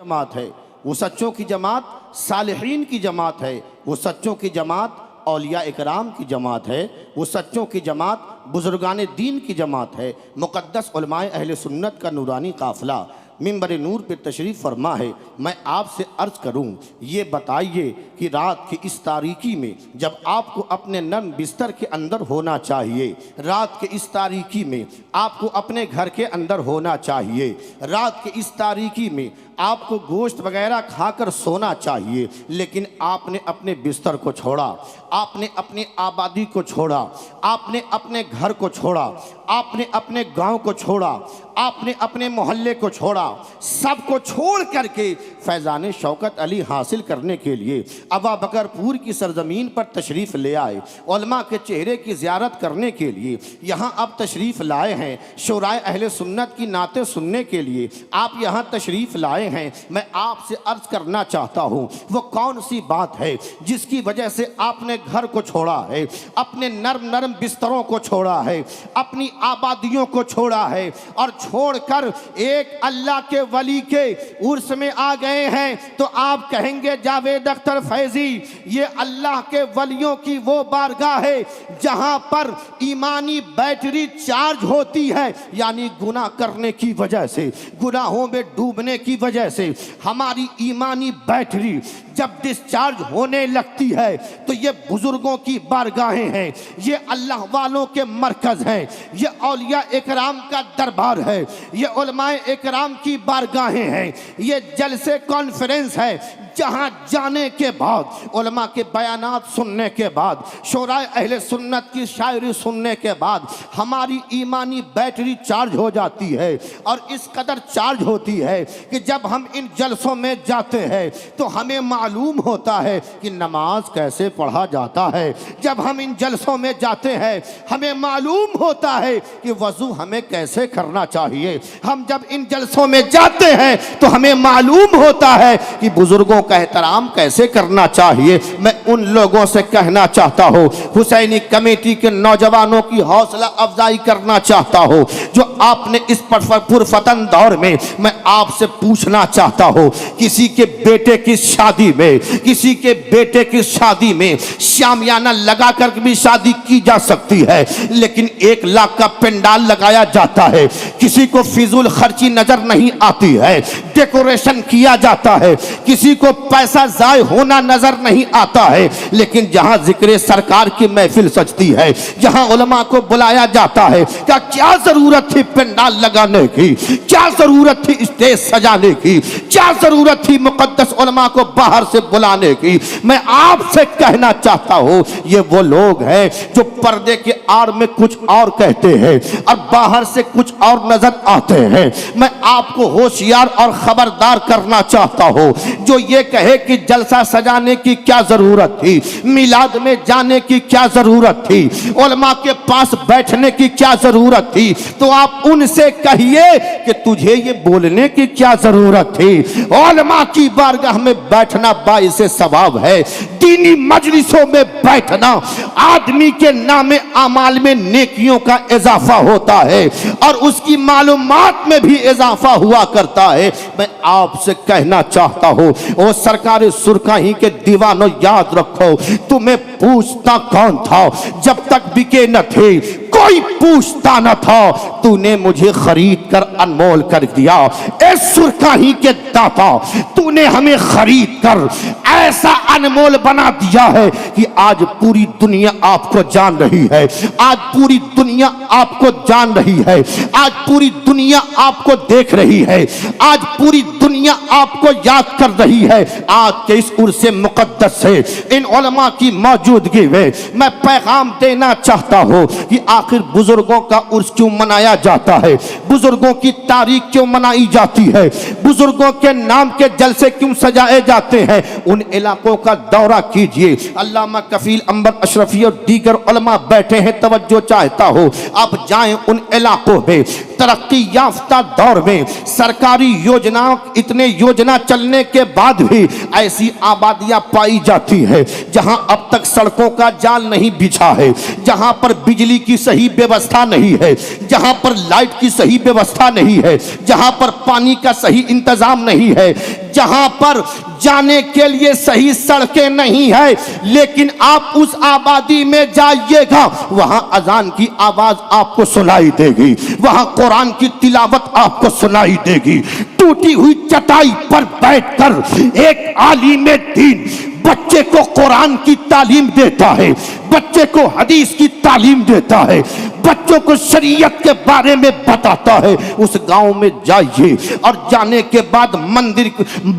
जमात है, वो सच्चों की जमात सालिहीन की जमात है, वो सच्चों की जमात औलिया इकराम की जमात है, वो सच्चों की जमात बुजुर्गान दीन की जमात है। मुक़द्दस उलमाए अहले सुन्नत का नूरानी काफ़िला मिंबर नूर पे तशरीफ़ फरमा है। मैं आपसे अर्ज़ करूं, ये बताइए कि रात की इस तारीकी में जब आपको अपने नर्म बिस्तर के अंदर होना चाहिए, रात के इस तारीकी में आपको अपने घर के अंदर होना चाहिए, रात के इस तारीकी में आपको गोश्त वगैरह खाकर सोना चाहिए, लेकिन आपने अपने बिस्तर को छोड़ा, आपने अपनी आबादी को छोड़ा, आपने अपने घर को छोड़ा, आपने अपने गांव को छोड़ा, आपने अपने मोहल्ले को छोड़ा, सबको छोड़ करके फैज़ान शौकत अली हासिल करने के लिए अबा बकरपुर की सरजमीन पर तशरीफ़ ले आए। उलमा के चेहरे की ज़ियारत करने के लिए यहाँ अब तशरीफ़ लाए हैं। शोराए अहले सुन्नत की नाते सुनने के लिए आप यहाँ तशरीफ़ लाए हैं। मैं आपसे अर्ज़ करना चाहता हूँ, वो कौन सी बात है जिसकी वजह से आपने घर को छोड़ा है, अपने नरम नरम बिस्तरों को छोड़ा है, अपनी आबादियों को छोड़ा है और छोड़कर एक अल्लाह के वली के उर्स में आ गए हैं। तो आप कहेंगे जावेद अख्तर फैजी, ये अल्लाह के वलियों की वो बारगाह है जहां पर ईमानी बैटरी चार्ज होती है, यानी गुनाह करने की वजह से, गुनाहों में डूबने की वजह से हमारी ईमानी बैटरी जब डिस्चार्ज होने लगती है तो ये बुजुर्गों की बारगाहें हैं, ये अल्लाह वालों के मरकज़ हैं, ये औलिया इकराम का दरबार है, ये उलमाए इकराम की बारगाहें हैं, ये जलसे कॉन्फ्रेंस है जहाँ जाने के बाद उलमा के बयानात सुनने के बाद शोराए अहले सुन्नत की शायरी सुनने के बाद हमारी ईमानी बैटरी चार्ज हो जाती है। और इस कदर चार्ज होती है कि जब हम इन जलसों में जाते हैं तो हमें मालूम होता है कि नमाज कैसे पढ़ा जाता है, जब हम इन जलसों में जाते हैं हमें मालूम होता है कि वज़ू हमें कैसे करना चाहिए, हम जब इन जलसों में जाते हैं तो हमें मालूम होता है कि बुजुर्गों का एहतराम कैसे करना चाहिए। मैं उन लोगों से कहना चाहता हूँ, हुसैनी कमेटी के नौजवानों की हौसला अफजाई करना चाहता हूँ, जो आपने इस पुरफतन दौर में, मैं आपसे पूछना चाहता हूँ, किसी के बेटे की शादी में, किसी के बेटे की शादी में शामियाना लगा कर भी शादी की जा सकती है, लेकिन 1 लाख का पंडाल लगाया जाता है, किसी को फिजूल खर्ची नजर नहीं आती है, डेकोरेशन किया जाता है, किसी को पैसा जाय होना नजर नहीं आता है, लेकिन जहां जिक्र सरकार की महफिल सजती है, जहां उलमा को बुलाया जाता है, क्या जरूरत थी पंडाल लगाने की, क्या जरूरत थी स्टेज सजाने की, क्या जरूरत थी मुकद्दस उलमा को बाहर से बुलाने की। मैं आपसे कहना चाहता हूं, ये वो लोग हैं जो पर्दे के आड़ में कुछ और कहते हैं और बाहर से कुछ और नजर आते हैं। मैं आपको होशियार और खबरदार करना चाहता हूं, जो ये कहे कि जलसा सजाने की क्या जरूरत थी, मिलाद में जाने की क्या जरूरत थी, उलमा के पास बैठने की क्या जरूरत थी, तो आप उनसे कहिए कि तुझे ये बोलने की क्या जरूरत थी। उलमा की बारगाह में बैठना बाइसे सवाब है, दीनी मजलिसों में बैठना आदमी के नामे अमाल में नेकियों का इजाफा होता है और उसकी मालूमात में भी इजाफा हुआ करता है। मैं आपसे कहना चाहता हूँ, ओ सरकार सुरकाही के दीवानों, याद रखो, तुम्हें पूछता कौन था जब तक बिके न थे, कोई पूछता न था, तूने मुझे खरीद कर अनमोल कर दिया। ए सुरकाही के दाता, तूने हमें खरीद कर ऐसा अनमोल बना दिया है कि आज पूरी दुनिया आपको जान रही है, आज पूरी दुनिया आपको जान रही है, आज पूरी दुनिया आपको देख रही है, आज पूरी दुनिया आपको याद कर रही है। आज के इस उर्से मुकद्दस से, इन उलमा की मौजूदगी में मैं पैगाम देना चाहता हूँ कि आखिर बुजुर्गों का उर्स क्यों मनाया जाता है, बुजुर्गों की तारीख क्यों मनाई जाती है, बुजुर्गों के नाम के जलसे क्यों सजाए जाते हैं। उन इलाकों का दौरा कीजिए, अल्लामा कफील अंबर अशरफी और दीगर उलमा बैठे हैं, तवज्जो चाहता हो आप जाएं उन इलाकों में। तरक्की याफ्ता दौर में सरकारी योजनाओं, इतने योजना चलने के बाद भी ऐसी आबादियां पाई जाती है जहां अब तक सड़कों का जाल नहीं बिछा है, जहां पर बिजली की सही व्यवस्था नहीं है, जहां पर लाइट की सही व्यवस्था नहीं है, जहां पर पानी का सही इंतजाम नहीं है, जहां पर जाने के लिए सही सड़कें नहीं है, लेकिन आप उस आबादी में जाइएगा, वहां अजान की आवाज आपको सुनाई देगी, वहां कुरान की तिलावत आपको सुनाई देगी। टूटी हुई चटाई पर बैठकर एक आलिम दीन बच्चे को कुरान की तालीम देता है, बच्चे को हदीस की तालीम देता है, बच्चों को शरीयत के बारे में बताता है। उस गांव में जाइए और जाने के बाद मंदिर,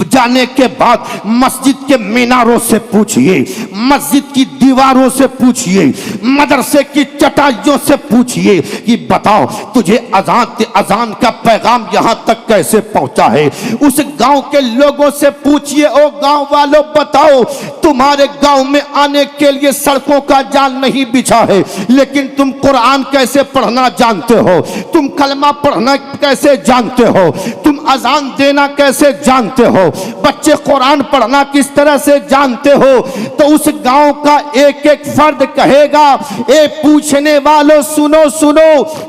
जाने के बाद मस्जिद के मीनारों से पूछिए, मस्जिद की दीवारों से पूछिए, मदरसे की चटाइयों से पूछिए कि बताओ तुझे अजान का पैगाम यहां तक कैसे पहुंचा है। उस गांव के लोगों से पूछिए, ओ गांव वालों बताओ तुम्हारे गांव में आने के लिए सड़कों का जाल नहीं बिछा है, लेकिन तुम कुरान कैसे पढ़ना जानते हो, तुम कलमा पढ़ना कैसे जानते हो, तुम अजान देना कैसे जानते हो, बच्चे कुरान पढ़ना किस तरह से जानते हो। तो उस गांव का एक एक फर्द कहेगा, ए पूछने वालों सुनो सुनो,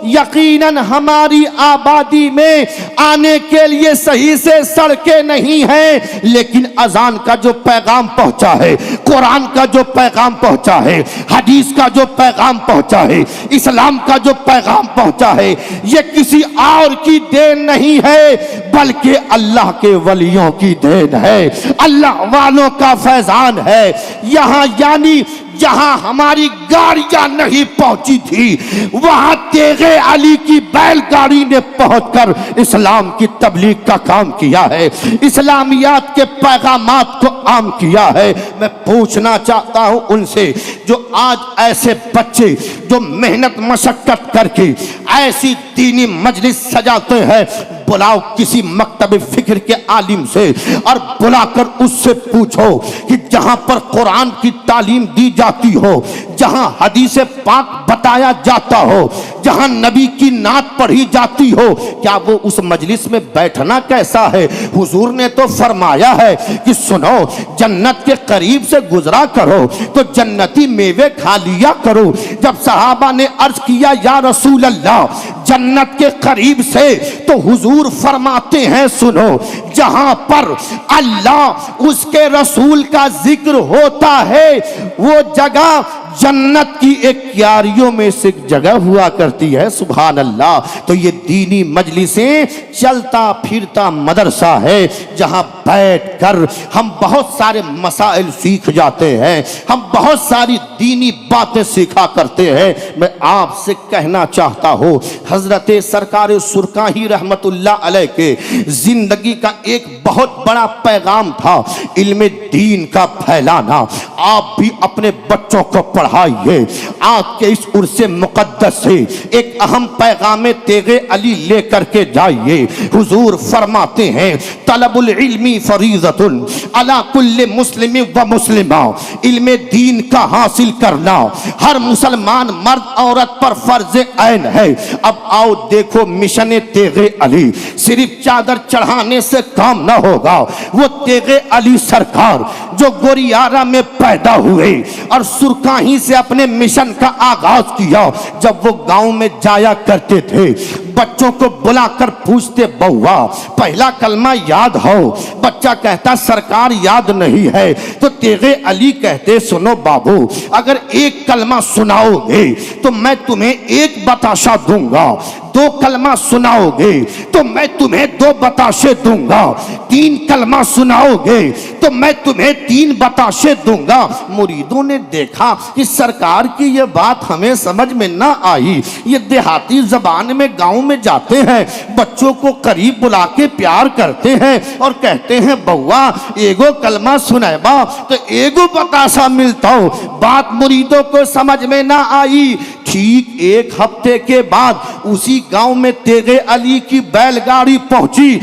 यकीनन हमारी आबादी में आने के लिए सही से सड़कें नहीं हैं, लेकिन अजान का जो पैगाम पहुंचा है, कुरान का जो पैगाम पहुंचा है, हदीस का जो पैगाम पहुंचा है, इस्लाम का जो पैगाम पहुंचा है, ये किसी और की देन नहीं है, बल्कि अल्लाह के वलियों की देन है, अल्लाह वालों का फैजान है। यहां यानी जहां हमारी गाड़ियां नहीं पहुंची थी, वहां तेगे अली की बैलगाड़ी ने पहुंचकर इस्लाम की तबलीग का काम किया है, इस्लामियात के पैगामात को आम किया है। मैं पूछना चाहता हूं उनसे जो आज ऐसे बच्चे जो मेहनत मशक्कत करके ऐसी दीनी मजलिस सजाते हैं, बुलाओ किसी मकतब फिक्र के आलिम से और बुलाकर उससे पूछो कि जहां पर कुरान की तालीम दी जाती हो, जहां हदीस पाक बताया जाता हो, जहां नबी की नात पढ़ी जाती हो, क्या वो उस मजलिस में बैठना कैसा है। हुजूर ने तो फरमाया है कि सुनो, जन्नत के करीब से गुजरा करो तो जन्नती मेवे खा लिया करो। जब सहाबा ने अर्ज किया या रसूल अल्लाह जन्नत के करीब से, तो हुजूर फरमाते हैं सुनो, जहां पर अल्लाह उसके रसूल का जिक्र होता है वो जगह जन्नत की एक क्यारियों में से जगह हुआ करती है। सुभान अल्लाह। तो ये दीनी मजलिसें चलता फिरता मदरसा है जहां बैठकर हम बहुत सारे मसाइल सीख जाते हैं, हम बहुत सारी दीनी बातें सीखा करते हैं। मैं आपसे कहना चाहता हूँ, हजरत सरकार सुरकाही रहमतुल्लाह अलैह के जिंदगी का एक बहुत बड़ा पैगाम था इल्म दीन का फैलाना। आप भी अपने बच्चों को पढ़ाइए। आज के इस उर्से मुकद्दस से एक अहम पैगाम तेगे अली लेकर के जाइए। हुजूर फरमाते हैं तलबुल इल्मी फरीज़तुन अला कुल्ले मुस्लिम व मुस्लिमा, इल्म दीन का हासिल करना हर मुसलमान मर्द औरत पर फर्ज ऐन है। अब आओ देखो मिशन तेगे अली सिर्फ चादर चढ़ाने से काम न होगा। वो तेगे अली सरकार जो गोरियारा में पैदा हुए और सुरकाही से अपने मिशन का आगाज किया, जब वो गांव में जाया करते थे बच्चों को बुलाकर पूछते बउआ पहला कलमा याद हो? बच्चा कहता सरकार याद नहीं है। तो तेगे अली कहते सुनो बाबू, अगर एक कलमा सुनाओगे तो मैं तुम्हें एक बताशा दूंगा, दो कलमा सुनाओगे तो मैं तुम्हें दो बताशे दूंगा, तीन कलमा सुनाओगे तो मैं तुम्हें तीन बताशे दूंगा। मुरीदों ने देखा कि सरकार की यह बात हमें समझ में ना आई। ये देहाती जबान में गांव में जाते हैं, बच्चों को करीब बुला के प्यार करते हैं और कहते हैं बउआ एगो कलमा सुनाबा तो एगो बताशा मिलता हो। बात मुरीदों को समझ में ना आई। ठीक एक हफ्ते के बाद उसी गांव में तेगे अली की बैलगाड़ी पहुंची।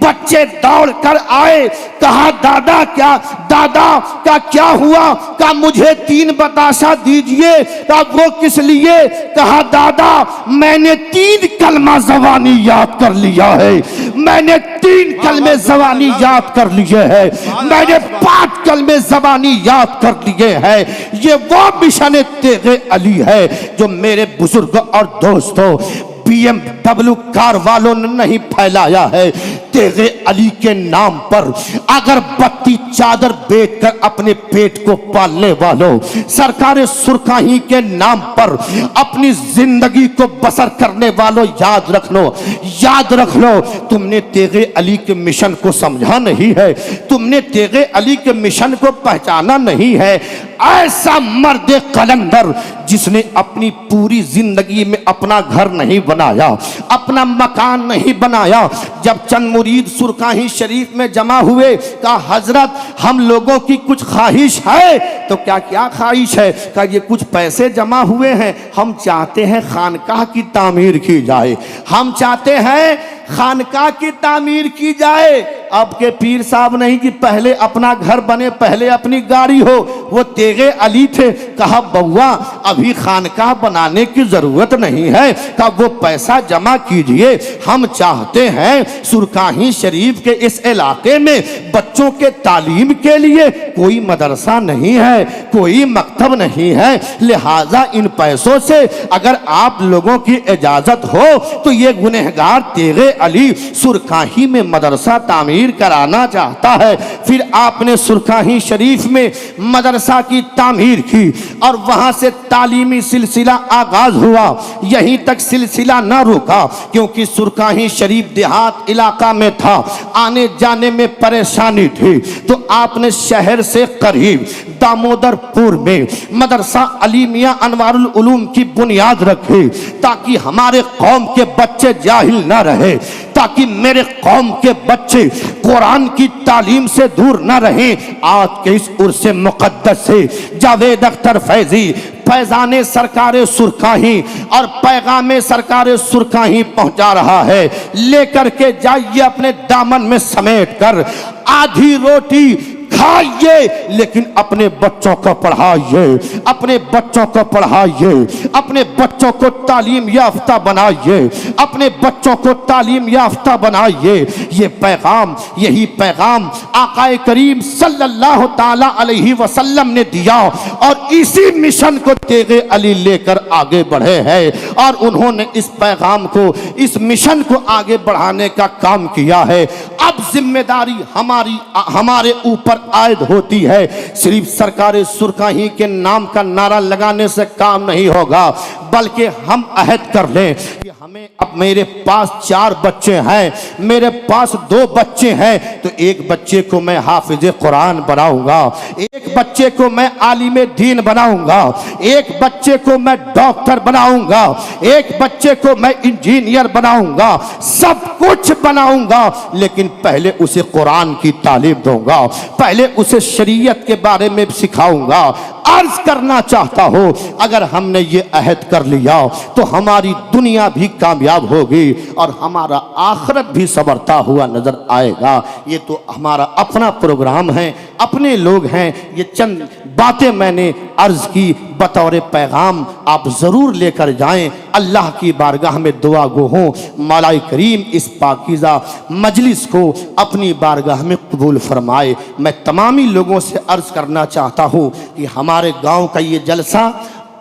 बच्चे दौड़ कर आए, कहा दादा का क्या हुआ? कहा मुझे तीन बताशा दीजिए। कहा वो किस लिए? कहा दादा मैंने तीन कलमा ज़बानी याद कर लिया है, मैंने तीन कलमे ज़बानी याद कर लिए हैं, मैंने 5 कलमे ज़बानी याद कर लिए हैं। ये वो मिशन तेगे अली है जो मेरे बुजुर्ग और दोस्तों BMW कार वालों ने नहीं फैलाया है, तेगे अली के नाम पर अगर बत्ती चादर बेचकर अपने पेट को पालने वालों, सरकार सुरखाही के नाम पर अपनी जिंदगी को बसर करने वालों, याद रख लो, तुमने तेगे अली के मिशन को समझा नहीं है, तुमने तेगे अली के मिशन को पहचाना नहीं है। ऐसा मर्द कलंदर जिसने अपनी पूरी जिंदगी में अपना घर नहीं बनाया, अपना मकान नहीं बनाया, जब चंद मुरीद सुरखाही शरीफ में जमा हुए, कहा हजरत हम लोगों की कुछ ख्वाहिश है। तो क्या क्या ख्वाहिश है? कहा ये कुछ पैसे जमा हुए हैं, हम चाहते हैं खानकाह की तामीर की जाए, हम चाहते हैं खानकाह की तामीर की जाए। अब के पीर साहब नहीं कि पहले अपना घर बने, पहले अपनी गाड़ी हो, वो तेगे अली थे। कहा बउआ अभी खानकाह बनाने की जरूरत नहीं है, कहा वो पैसा जमा कीजिए, हम चाहते हैं सुरखाही शरीफ के इस इलाके में बच्चों के तालीम के लिए कोई मदरसा नहीं है, कोई मकतब नहीं है, लिहाजा इन पैसों से अगर आप लोगों की इजाजत हो तो ये गुनहगार तेगे अली सुरखाही में मदरसा तामीर कराना चाहता है। फिर आपने सुरखाही शरीफ में मदरसा की तामीर की और वहां से तालीमी सिलसिला आगाज हुआ। यहीं तक सिलसिला न रुका क्योंकि सुरखाही शरीफ देहात इलाका में था, आने जाने में परेशानी थी, तो आपने शहर से करीब दामोदरपुर में मदरसा अली मियां अनवारुल उलूम की बुनियाद रखी ताकि हमारे कौम के बच्चे जाहिल न रहे, ताकि मेरे कौम के बच्चे कुरान की तालीम से दूर न रहें। आज के इस उर्स मुक़द्दस से जावेद अख्तर फैजी फैजाने सरकारे सुरखाही और पैगामे सरकारे सुरखाही पहुंचा रहा है। लेकर के जाइए अपने दामन में समेट कर, आधी रोटी खाइए लेकिन अपने बच्चों को पढ़ाइए, अपने बच्चों को पढ़ाइए, अपने बच्चों को तालीम याफ्ता बनाइए, अपने बच्चों को तालीम याफ्ता बनाइए। ये पैगाम, यही पैगाम आकाए करीम सल्लल्लाहु ताला अलैहि वसल्लम ने दिया और इसी मिशन को तेगे अली लेकर आगे बढ़े हैं और उन्होंने इस पैगाम को, इस मिशन को आगे बढ़ाने का काम किया है। अब जिम्मेदारी हमारे ऊपर आयद होती है। सिर्फ सरकारे सुरखाही के नाम का नारा लगाने से काम नहीं होगा, बल्कि हम अहद कर लें कि हमें, अब मेरे पास 4 बच्चे हैं, मेरे पास 2 बच्चे हैं, तो एक बच्चे को मैं हाफिज कुरान बनाऊंगा, एक बच्चे को मैं आलिम दीन बनाऊंगा, एक बच्चे को मैं डॉक्टर बनाऊंगा, एक बच्चे को मैं इंजीनियर बनाऊंगा, सब कुछ बनाऊंगा, लेकिन पहले उसे कुरान की तालीम दूंगा, पहले उसे शरीयत के बारे में सिखाऊंगा। अर्ज करना चाहता हो, अगर हमने ये अहद कर लिया तो हमारी दुनिया भी कामयाब होगी और हमारा आखिरत भी संवरता हुआ नजर आएगा। ये तो हमारा अपना प्रोग्राम है, अपने लोग हैं। ये चंद बातें मैंने अर्ज की बतौर पैगाम, आप ज़रूर लेकर जाएं। अल्लाह की बारगाह में दुआ गो हों, मौला करीम इस पाकीज़ा मजलिस को अपनी बारगाह में कबूल फरमाए। मैं तमामी लोगों से अर्ज़ करना चाहता हूँ कि हमारे गांव का ये जलसा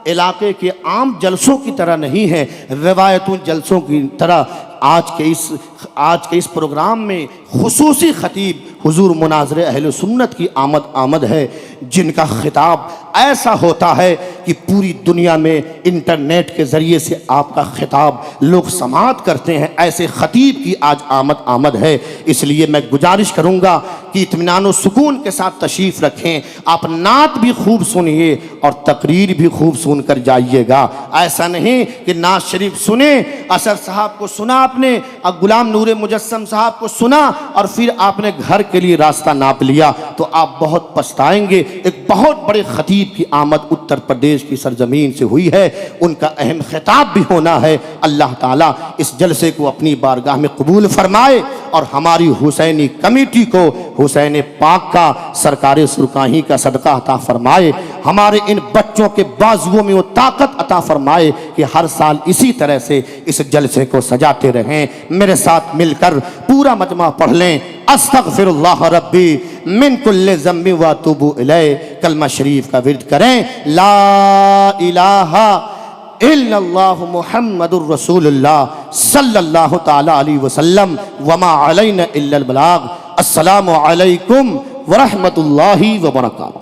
इलाके के आम जलसों की तरह नहीं है, रिवायतों जलसों की तरह आज के इस प्रोग्राम में खुसूसी खतीब हुजूर मुनाज़िर अहले सुन्नत की आमद है, जिनका खिताब ऐसा होता है कि पूरी दुनिया में इंटरनेट के ज़रिए से आपका खिताब लोग समाअत करते हैं। ऐसे खतीब की आज आमद है। इसलिए मैं गुजारिश करूँगा कि इत्मीनान और सुकून के साथ तशरीफ़ रखें। आप नात भी खूब सुनिए और तकरीर भी खूब सुनकर जाइएगा। ऐसा नहीं कि नात शरीफ सुने, असर साहब को सुना आपने और गुलाम नूर मुजस्सम साहब को सुना और फिर आपने घर के लिए रास्ता नाप लिया, तो आप बहुत पछताएंगे। एक बहुत बड़े खतीब की आमद उत्तर प्रदेश की सरजमीन से हुई है, उनका अहम खिताब भी होना है। अल्लाह ताला इस जलसे को अपनी बारगाह में कबूल फरमाए और हमारी हुसैनी कमेटी को हुसैन पाक का, सरकार सुरखाही का सदका अता फरमाए। हमारे इन बच्चों के बाजुओं में वो ताकत अता फरमाए कि हर साल इसी तरह से इस जलसे को सजाते रहें। मेरे साथ मिलकर पूरा मजमा पढ़ लें। अस्तगफिरुल्लाह रब्बी मिन कुल्लि ज़म्बि व अतूबु इलैह। कलमा शरीफ का विर्द करें, ला इलाहा इल्लल्लाहु मुहम्मदुर रसूलुल्लाह सल्लल्लाहु ताला अलैहि वसल्लम वमा अलैना इल्लल बलाग। अस्सलामु अलैकुम व रहमतुल्लाहि व बरकातुहू।